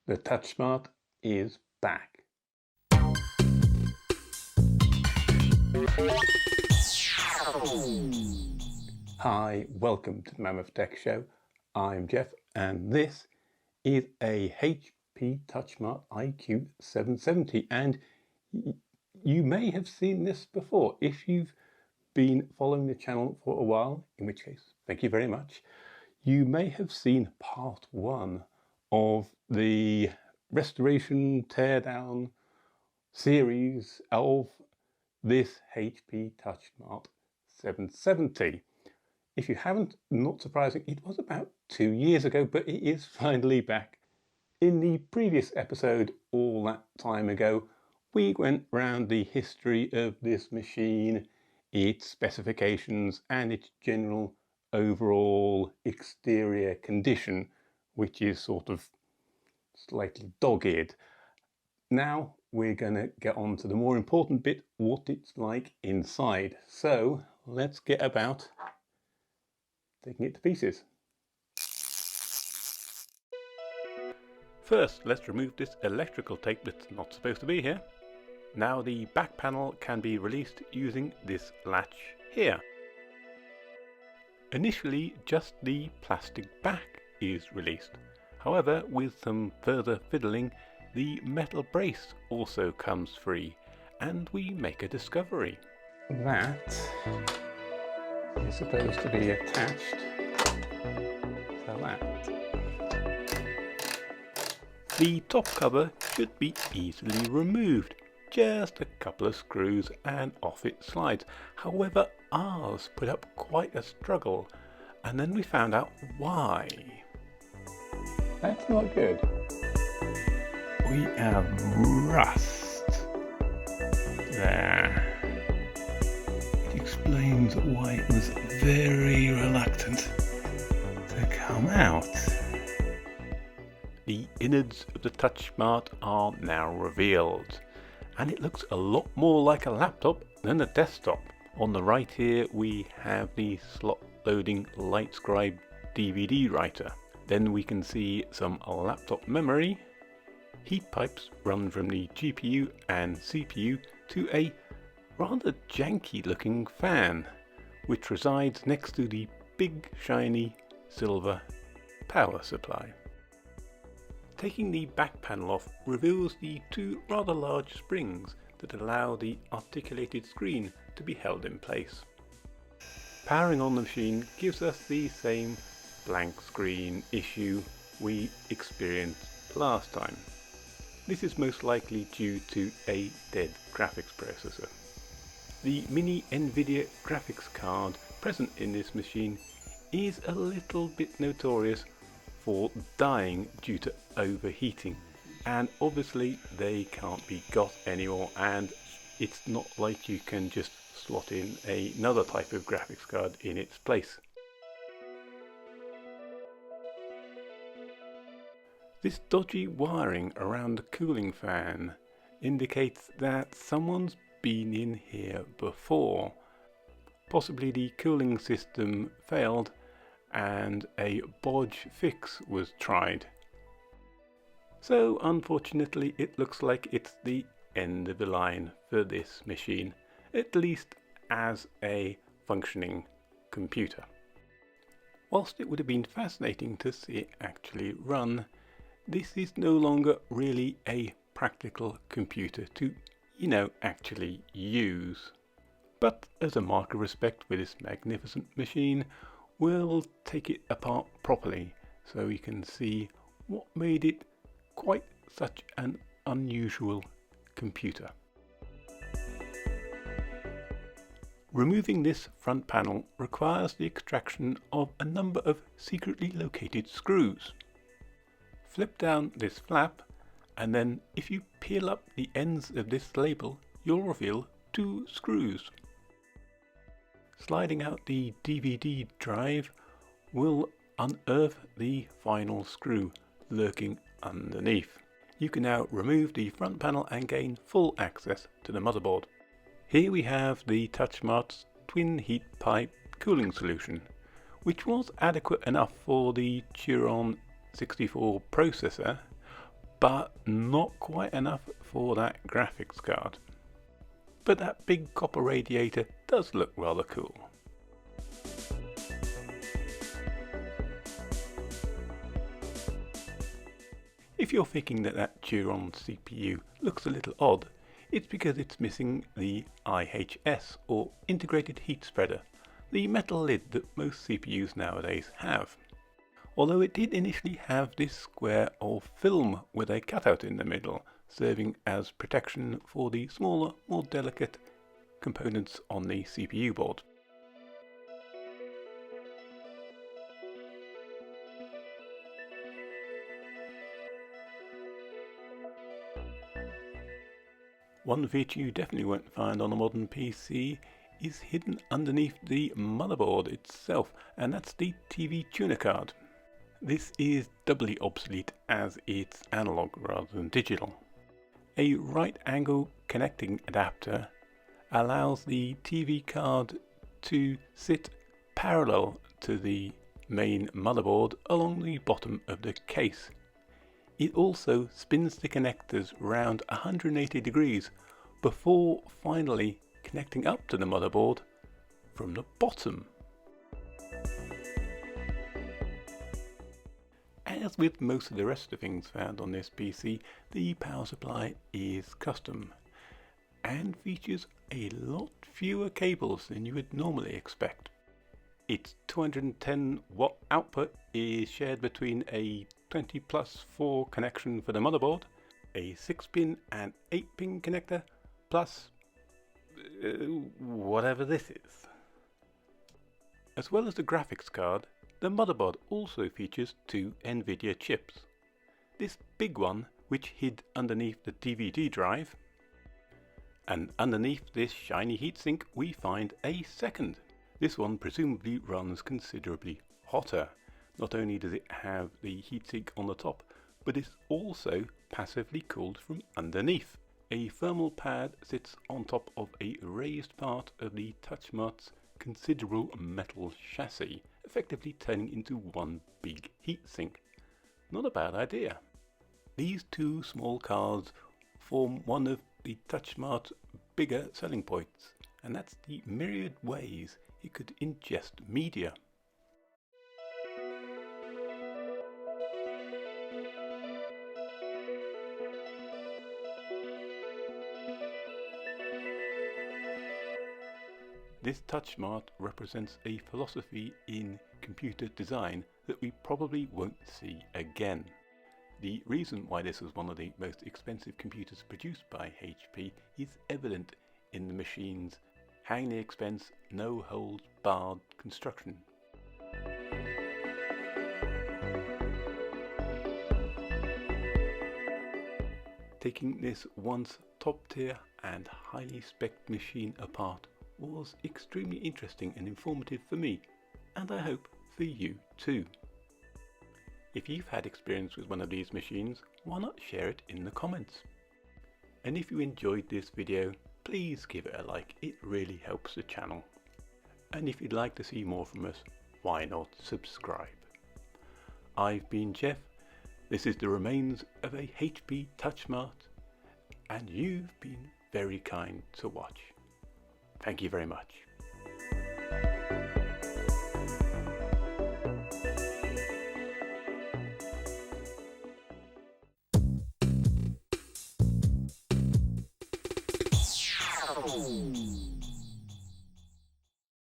The Touchsmart is back. Hi, welcome to the Mammoth Tech Show. I'm Jeff and this is a HP Touchsmart IQ770, and you may have seen this before if you've been following the channel for a while, in which case thank you very much. You may have seen part one of the restoration teardown series of this HP Touchsmart 770. If you haven't, not surprising, it was about 2 years ago, but it is finally back. In the previous episode, all that time ago, we went round the history of this machine, its specifications and its general overall exterior condition, which is sort of slightly dog-eared. Now we're going to get on to the more important bit, what it's like inside. So let's get about taking it to pieces. First, let's remove this electrical tape that's not supposed to be here. Now the back panel can be released using this latch here. Initially, just the plastic back is released. However, with some further fiddling, the metal brace also comes free, and we make a discovery. That is supposed to be attached to that. The top cover should be easily removed. Just a couple of screws and off it slides. However, ours put up quite a struggle, and then we found out why. That's not good. We have rust. There. It explains why it was very reluctant to come out. The innards of the Touchsmart are now revealed, and it looks a lot more like a laptop than a desktop. On the right here we have the slot loading LightScribe DVD writer. Then we can see some laptop memory. Heat pipes run from the GPU and CPU to a rather janky looking fan, which resides next to the big shiny silver power supply. Taking the back panel off reveals the two rather large springs that allow the articulated screen to be held in place. Powering on the machine gives us the same blank screen issue we experienced last time. This is most likely due to a dead graphics processor. The mini NVIDIA graphics card present in this machine is a little bit notorious for dying due to overheating, and obviously they can't be got anymore, and it's not like you can just slot in another type of graphics card in its place. This dodgy wiring around the cooling fan indicates that someone's been in here before. Possibly the cooling system failed and a bodge fix was tried. So unfortunately it looks like it's the end of the line for this machine, at least as a functioning computer. Whilst it would have been fascinating to see it actually run, this is no longer really a practical computer to, actually use. But as a mark of respect for this magnificent machine, we'll take it apart properly so we can see what made it quite such an unusual computer. Removing this front panel requires the extraction of a number of secretly located screws. Flip down this flap, and then if you peel up the ends of this label, you'll reveal 2 screws. Sliding out the DVD drive will unearth the final screw lurking underneath. You can now remove the front panel and gain full access to the motherboard. Here we have the Touchsmart's twin heat pipe cooling solution, which was adequate enough for the Turon 64 processor, but not quite enough for that graphics card. But that big copper radiator does look rather cool. If you're thinking that that Turon CPU looks a little odd, it's because it's missing the IHS, or integrated heat spreader, the metal lid that most CPUs nowadays have. Although it did initially have this square of film with a cutout in the middle, serving as protection for the smaller, more delicate components on the CPU board. One feature you definitely won't find on a modern PC is hidden underneath the motherboard itself, and that's the TV tuner card. This is doubly obsolete as it's analog rather than digital. A right angle connecting adapter allows the TV card to sit parallel to the main motherboard along the bottom of the case. It also spins the connectors round 180 degrees before finally connecting up to the motherboard from the bottom. As with most of the rest of the things found on this PC, the power supply is custom and features a lot fewer cables than you would normally expect. Its 210 watt output is shared between a 20+4 connection for the motherboard, a 6-pin and 8-pin connector, plus whatever this is. As well as the graphics card, the motherboard also features 2 NVIDIA chips. This big one, which hid underneath the DVD drive, and underneath this shiny heatsink we find a second. This one presumably runs considerably hotter. Not only does it have the heatsink on the top, but it's also passively cooled from underneath. A thermal pad sits on top of a raised part of the Touchsmart's considerable metal chassis, effectively turning into one big heatsink. Not a bad idea. These 2 small cards form one of the Touchsmart's bigger selling points, and that's the myriad ways it could ingest media. This Touchsmart represents a philosophy in computer design that we probably won't see again. The reason why this was one of the most expensive computers produced by HP is evident in the machine's hang the expense, no holds barred construction. Taking this once top tier and highly spec'd machine apart was extremely interesting and informative for me, and I hope for you too. If you've had experience with one of these machines, why not share it in the comments? And if you enjoyed this video, please give it a like, it really helps the channel. And if you'd like to see more from us, why not subscribe? I've been Jeff, this is the remains of a HP Touchsmart, and you've been very kind to watch. Thank you very much. Oh.